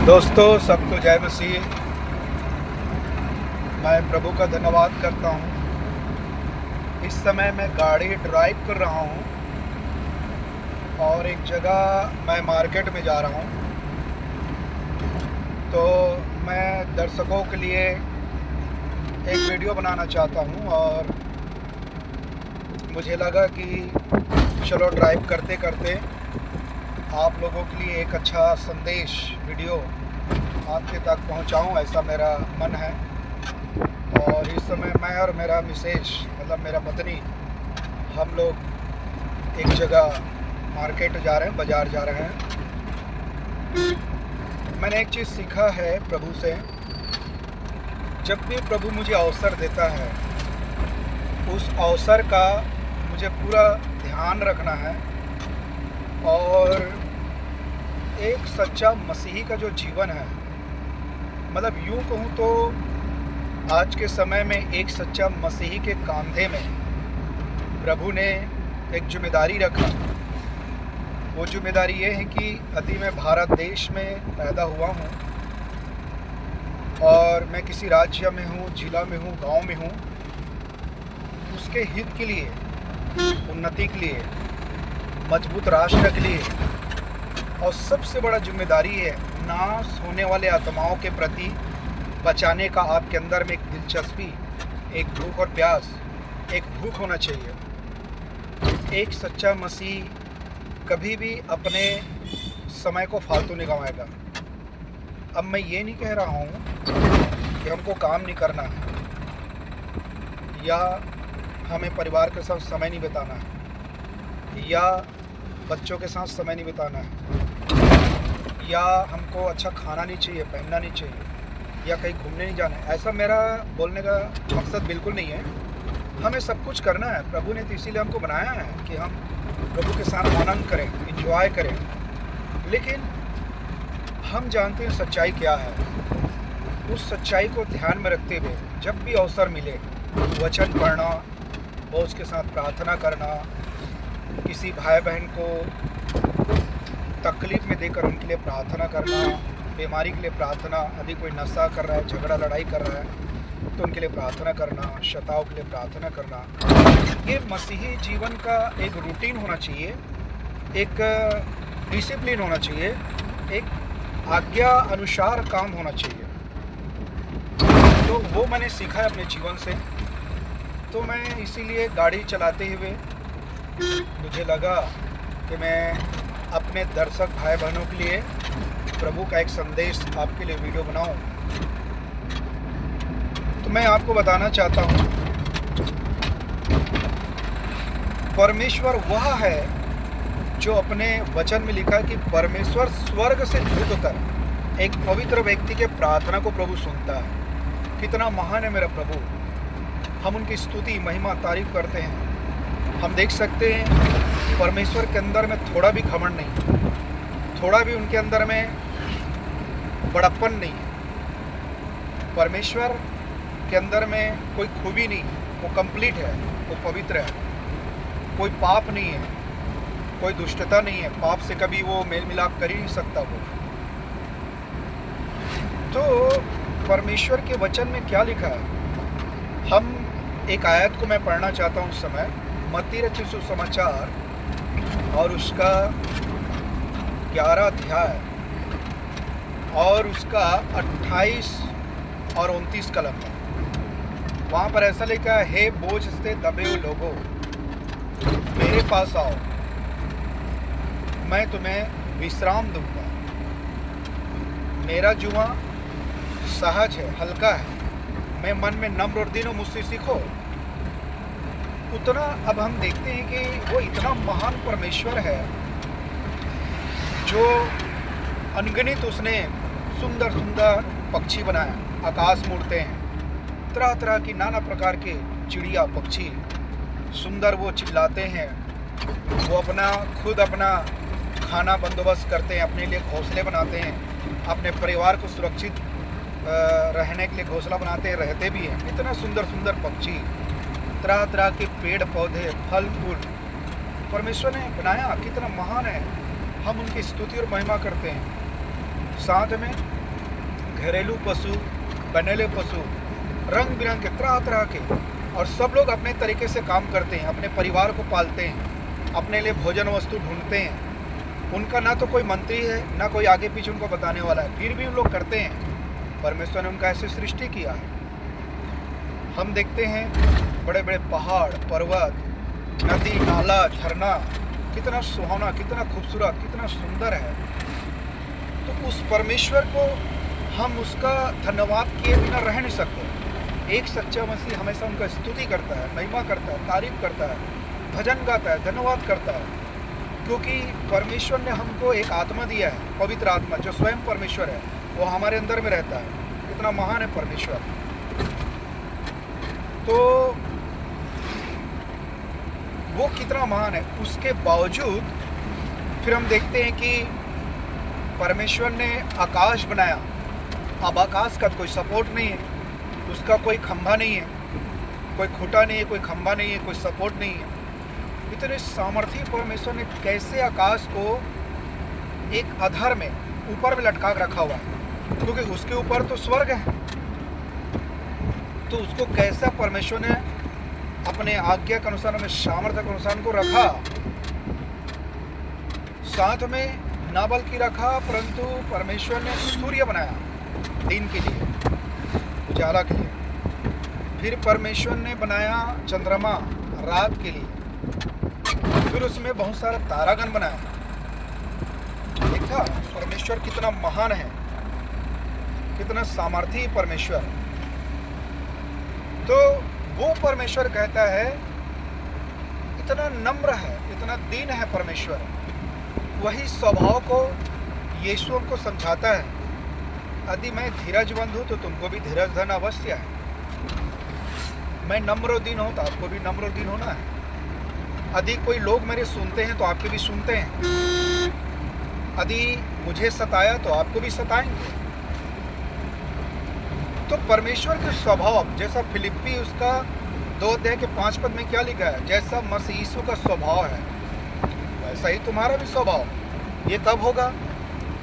दोस्तों, सबको जय मसीह। मैं प्रभु का धन्यवाद करता हूँ। इस समय मैं गाड़ी ड्राइव कर रहा हूँ और एक जगह मैं मार्केट में जा रहा हूँ। तो मैं दर्शकों के लिए एक वीडियो बनाना चाहता हूँ और मुझे लगा कि चलो ड्राइव करते करते आप लोगों के लिए एक अच्छा संदेश वीडियो आपके तक पहुंचाऊं, ऐसा मेरा मन है। और इस समय मैं और मेरा मिसेज मतलब मेरा पत्नी, हम लोग एक जगह मार्केट जा रहे हैं, बाज़ार जा रहे हैं। मैंने एक चीज़ सीखा है प्रभु से, जब भी प्रभु मुझे अवसर देता है उस अवसर का मुझे पूरा ध्यान रखना है। और एक सच्चा मसीही का जो जीवन है, मतलब यूँ कहूँ तो आज के समय में एक सच्चा मसीही के कंधे में प्रभु ने एक जिम्मेदारी रखा। वो जिम्मेदारी ये है कि यदि मैं भारत देश में पैदा हुआ हूँ और मैं किसी राज्य में हूँ, जिला में हूँ, गांव में हूँ, उसके हित के लिए, उन्नति के लिए, मजबूत राष्ट्र के लिए, और सबसे बड़ा जिम्मेदारी है नाश होने वाले आत्माओं के प्रति बचाने का। आपके अंदर में एक दिलचस्पी, एक भूख और प्यास, एक भूख होना चाहिए। एक सच्चा मसीह कभी भी अपने समय को फालतू नहीं गंवाएगा। अब मैं ये नहीं कह रहा हूँ कि हमको काम नहीं करना है या हमें परिवार के साथ समय नहीं बिताना है या बच्चों के साथ समय नहीं बिताना है या हमको अच्छा खाना नहीं चाहिए, पहनना नहीं चाहिए या कहीं घूमने नहीं जाना है। ऐसा मेरा बोलने का मकसद बिल्कुल नहीं है। हमें सब कुछ करना है। प्रभु ने तो इसीलिए हमको बनाया है कि हम प्रभु के साथ आनंद करें, एंजॉय करें। लेकिन हम जानते हैं सच्चाई क्या है। उस सच्चाई को ध्यान में रखते हुए जब भी अवसर मिले वचन पढ़ना, बॉस के साथ प्रार्थना करना, किसी भाई बहन को तकलीफ़ में देकर उनके लिए प्रार्थना करना, बीमारी के लिए प्रार्थना, यदि कोई नशा कर रहा है, झगड़ा लड़ाई कर रहा है तो उनके लिए प्रार्थना करना, शताव के लिए प्रार्थना करना, ये मसीही जीवन का एक रूटीन होना चाहिए, एक डिसिप्लिन होना चाहिए, एक आज्ञा अनुसार काम होना चाहिए। तो वो मैंने सीखा है अपने जीवन से। तो मैं इसीलिए गाड़ी चलाते हुए मुझे लगा कि मैं अपने दर्शक भाई बहनों के लिए प्रभु का एक संदेश आपके लिए वीडियो बनाऊं। तो मैं आपको बताना चाहता हूं, परमेश्वर वह है जो अपने वचन में लिखा कि परमेश्वर स्वर्ग से कूद कर एक पवित्र व्यक्ति के प्रार्थना को प्रभु सुनता है। कितना महान है मेरा प्रभु। हम उनकी स्तुति, महिमा, तारीफ करते हैं। हम देख सकते हैं परमेश्वर के अंदर में थोड़ा भी घमंड नहीं, थोड़ा भी उनके अंदर में बड़प्पन नहीं है। परमेश्वर के अंदर में कोई खूबी नहीं, वो कंप्लीट है, वो पवित्र है, कोई पाप नहीं है, कोई दुष्टता नहीं है। पाप से कभी वो मेल मिलाप कर ही नहीं सकता वो। तो परमेश्वर के वचन में क्या लिखा है, हम एक आयत को मैं पढ़ना चाहता हूँ उस समय, मत्ती रचित सुसमाचार और उसका 11 अध्याय और उसका 28 और 29 कलम है। वहाँ पर ऐसा लिखा है, हे बोझ से दबे हुए लोगों, मेरे पास आओ, मैं तुम्हें विश्राम दूंगा। मेरा जुआ सहज है, हल्का है, मैं मन में नम्र और दीन, मुझसे सीखो। उतना अब हम देखते हैं कि वो इतना महान परमेश्वर है जो अनगिनत उसने सुंदर सुंदर पक्षी बनाया, आकाश में उड़ते हैं, तरह तरह की नाना प्रकार के चिड़िया पक्षी, सुंदर वो चिल्लाते हैं। वो खुद अपना खाना बंदोबस्त करते हैं, अपने लिए घोंसले बनाते हैं, अपने परिवार को सुरक्षित रहने के लिए घोंसला बनाते हैं, रहते भी हैं। इतना सुंदर सुंदर पक्षी, तरह तरह के पेड़ पौधे, फल फूल परमेश्वर ने बनाया, कितना महान है। हम उनकी स्तुति और महिमा करते हैं। साथ में घरेलू पशु, बनेले पशु, रंग बिरंगे तरह तरह के, और सब लोग अपने तरीके से काम करते हैं, अपने परिवार को पालते हैं, अपने लिए भोजन वस्तु ढूंढते हैं। उनका ना तो कोई मंत्री है, ना कोई आगे पीछे उनको बताने वाला है, फिर भी उन लोग करते हैं। परमेश्वर ने उनका ऐसे सृष्टि किया है। हम देखते हैं बड़े बड़े पहाड़, पर्वत, नदी, नाला, झरना, कितना सुहावना, कितना खूबसूरत, कितना सुंदर है। तो उस परमेश्वर को हम उसका धन्यवाद किए बिना रह नहीं सकते। एक सच्चा मसीह हमेशा उनका स्तुति करता है, महिमा करता है, तारीफ करता है, भजन गाता है, धन्यवाद करता है, क्योंकि परमेश्वर ने हमको एक आत्मा दिया है, पवित्र आत्मा, जो स्वयं परमेश्वर है, वो हमारे अंदर में रहता है। कितना महान है परमेश्वर। तो वो कितना महान है, उसके बावजूद फिर हम देखते हैं कि परमेश्वर ने आकाश बनाया। अब आकाश का कोई सपोर्ट नहीं है, उसका कोई खंभा नहीं है, कोई खूंटा नहीं है, कोई खंभा नहीं है, कोई सपोर्ट नहीं है। इतने सामर्थ्य परमेश्वर ने कैसे आकाश को एक आधार में ऊपर में लटका रखा हुआ है, क्योंकि उसके ऊपर तो स्वर्ग है। तो उसको कैसा परमेश्वर ने अपने आज्ञा के अनुसार, हमें सामर्थ्य के अनुसार को रखा। साथ में ना बल्कि रखा, परंतु परमेश्वर ने सूर्य बनाया दिन के लिए, उजाला के लिए। फिर परमेश्वर ने बनाया चंद्रमा रात के लिए। फिर उसमें बहुत सारा तारागण बनाया। देखा परमेश्वर कितना महान है, कितना सामर्थी परमेश्वर। तो वो परमेश्वर कहता है, इतना नम्र है, इतना दीन है परमेश्वर। वही स्वभाव को यीशु को समझाता है, यदि मैं धीरजवंत हूँ तो तुमको भी धीरज धन अवश्य है। मैं नम्र दीन हूँ तो आपको भी नम्र दीन होना है। यदि कोई लोग मेरे सुनते हैं तो आपके भी सुनते हैं। यदि मुझे सताया तो आपको भी सताएंगे। तो परमेश्वर के स्वभाव जैसा फिलिप्पी उसका 2 अध्याय के 5 पद में क्या लिखा है, जैसा मसीह यीशु का स्वभाव है वैसा ही तुम्हारा भी स्वभाव। ये कब होगा?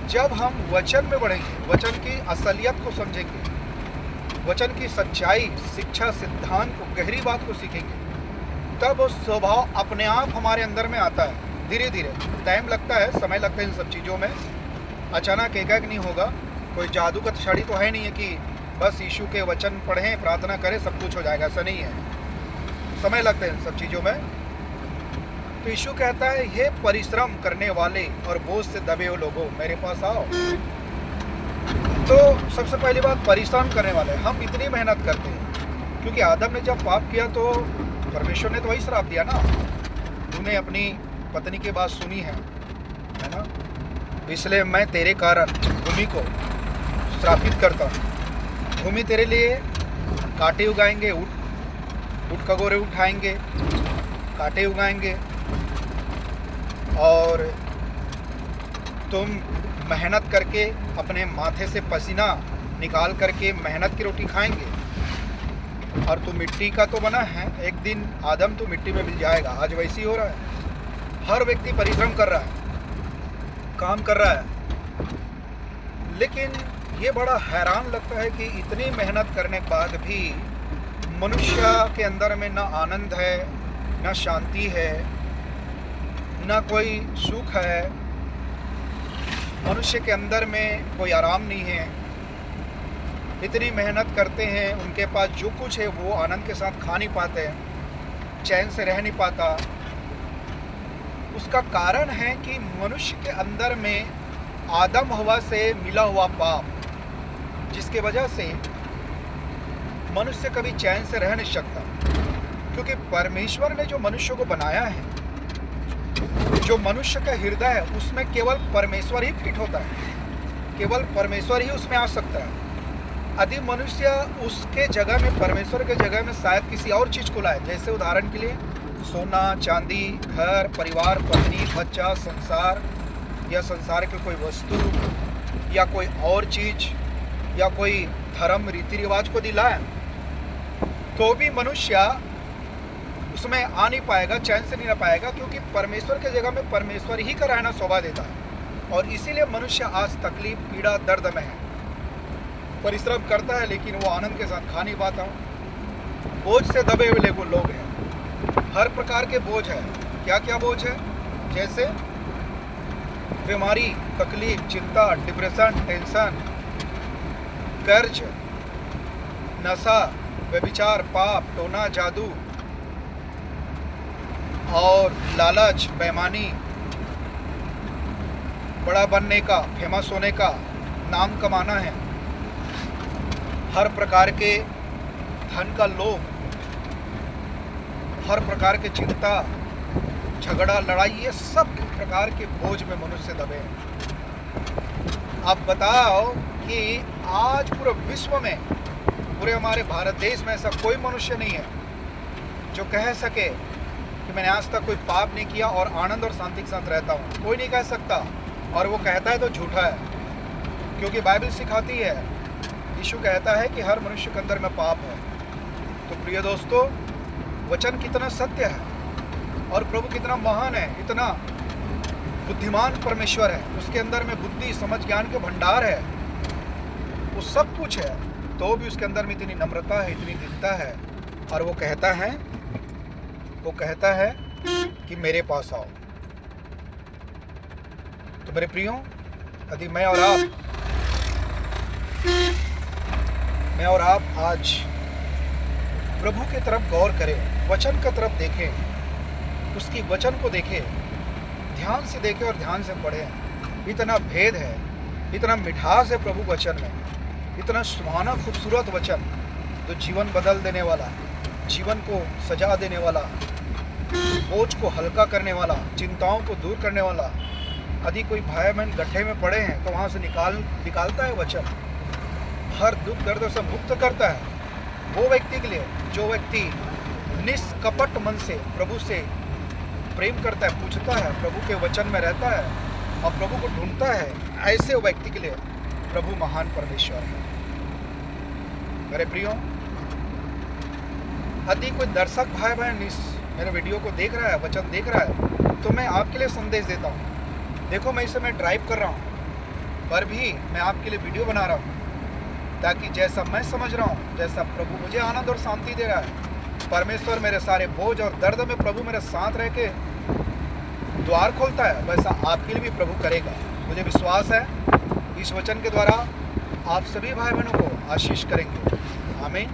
जब हम वचन में बढ़ेंगे, वचन की असलियत को समझेंगे, वचन की सच्चाई, शिक्षा, सिद्धांत को, गहरी बात को सीखेंगे, तब वो स्वभाव अपने आप हमारे अंदर में आता है। धीरे धीरे टाइम लगता है, समय लगता है इन सब चीज़ों में। अचानक एकाएक नहीं होगा। कोई जादू का छड़ी तो है नहीं है कि बस यीशु के वचन पढ़ें, प्रार्थना करें, सब कुछ हो जाएगा। ऐसा नहीं है, समय लगता है इन सब चीज़ों में। तो यीशु कहता है, ये परिश्रम करने वाले और बोझ से दबे हुए लोगों, मेरे पास आओ। तो सबसे पहली बात, परिश्रम करने वाले। हम इतनी मेहनत करते हैं, क्योंकि आदम ने जब पाप किया तो परमेश्वर ने तो वही श्राप दिया ना, तूने अपनी पत्नी की बात सुनी है ना, इसलिए मैं तेरे कारण भूमि को श्रापित करता हूँ। भूमि तेरे लिए कांटे उगाएंगे, ऊँट कगोरे उठाएंगे, कांटे उगाएंगे, और तुम मेहनत करके अपने माथे से पसीना निकाल करके मेहनत की रोटी खाएंगे। और तू मिट्टी का तो बना है, एक दिन आदम तो मिट्टी में मिल जाएगा। आज वैसे ही हो रहा है। हर व्यक्ति परिश्रम कर रहा है, काम कर रहा है, लेकिन ये बड़ा हैरान लगता है कि इतनी मेहनत करने के बाद भी मनुष्य के अंदर में ना आनंद है, ना शांति है, ना कोई सुख है। मनुष्य के अंदर में कोई आराम नहीं है। इतनी मेहनत करते हैं, उनके पास जो कुछ है वो आनंद के साथ खा नहीं पाते, चैन से रह नहीं पाता। उसका कारण है कि मनुष्य के अंदर में आदम हवा से मिला हुआ पाप, जिसके वजह से मनुष्य कभी चैन से रह नहीं सकता। क्योंकि परमेश्वर ने जो मनुष्य को बनाया है, जो मनुष्य का हृदय है, उसमें केवल परमेश्वर ही फिट होता है, केवल परमेश्वर ही उसमें आ सकता है। यदि मनुष्य उसके जगह में, परमेश्वर के जगह में शायद किसी और चीज़ को लाए, जैसे उदाहरण के लिए सोना, चांदी, घर, परिवार, पत्नी, बच्चा, संसार, या संसार की कोई वस्तु, या कोई और चीज़, या कोई धर्म, रीति रिवाज को दिलाए, तो भी मनुष्य उसमें आ नहीं पाएगा, चैन से नहीं रह पाएगा। क्योंकि परमेश्वर के जगह में परमेश्वर ही का रहना शोभा देता है। और इसीलिए मनुष्य आज तकलीफ, पीड़ा, दर्द में है। परिश्रम करता है लेकिन वो आनंद के साथ खा नहीं पाता। बोझ से दबे हुए लोग हैं, हर प्रकार के बोझ है। क्या क्या बोझ है? जैसे बीमारी, तकलीफ, चिंता, डिप्रेशन, टेंशन, कर्ज, नशा, व्यभिचार, पाप, टोना, जादू और लालच, बेईमानी, बड़ा बनने का, फेमस होने का, नाम कमाना है, हर प्रकार के धन का लोभ, हर प्रकार की चिंता, झगड़ा, लड़ाई, ये सब प्रकार के बोझ में मनुष्य दबे हैं। अब बताओ कि आज पूरे विश्व में, पूरे हमारे भारत देश में ऐसा कोई मनुष्य नहीं है जो कह सके कि मैंने आज तक कोई पाप नहीं किया और आनंद और शांति के साथ रहता हूँ। कोई नहीं कह सकता, और वो कहता है तो झूठा है, क्योंकि बाइबल सिखाती है, यीशु कहता है कि हर मनुष्य के अंदर में पाप है। तो प्रिय दोस्तों, वचन कितना सत्य है और प्रभु कितना महान है, इतना बुद्धिमान परमेश्वर है, उसके अंदर में बुद्धि, समझ, ज्ञान के भंडार है, वो सब कुछ है, तो भी उसके अंदर में इतनी नम्रता है, इतनी दीनता है, और वो कहता है कि मेरे पास आओ। तो मेरे प्रियो, यदि मैं और आप आज प्रभु की तरफ गौर करें, वचन की तरफ देखें, उसकी वचन को देखें, ध्यान से देखें और ध्यान से पढ़ें। इतना भेद है, इतना मिठास है प्रभु वचन में, इतना सुहाना खूबसूरत वचन, जो जीवन बदल देने वाला, जीवन को सजा देने वाला, बोझ को हल्का करने वाला, चिंताओं को दूर करने वाला। यदि कोई भाई बहन गड्ढे में पड़े हैं तो वहाँ से निकालता है वचन, हर दुख दर्द से मुक्त करता है। वो व्यक्ति के लिए, जो व्यक्ति निष्कपट मन से प्रभु से प्रेम करता है, पूछता है, प्रभु के वचन में रहता है और प्रभु को ढूंढता है, ऐसे व्यक्ति के लिए प्रभु महान परमेश्वर है। मेरे प्रियो, यदि कोई दर्शक भाई बहन इस मेरे वीडियो को देख रहा है, वचन देख रहा है, तो मैं आपके लिए संदेश देता हूँ। देखो, मैं इस समय ड्राइव कर रहा हूँ, पर भी मैं आपके लिए वीडियो बना रहा हूँ, ताकि जैसा मैं समझ रहा हूँ, जैसा प्रभु मुझे आनंद और शांति दे रहा है, परमेश्वर मेरे सारे बोझ और दर्द में प्रभु मेरे साथ रह के द्वार खोलता है, वैसा आपके लिए भी प्रभु करेगा। मुझे विश्वास है इस वचन के द्वारा आप सभी भाई बहनों को आशीष करेंगे। आमीन।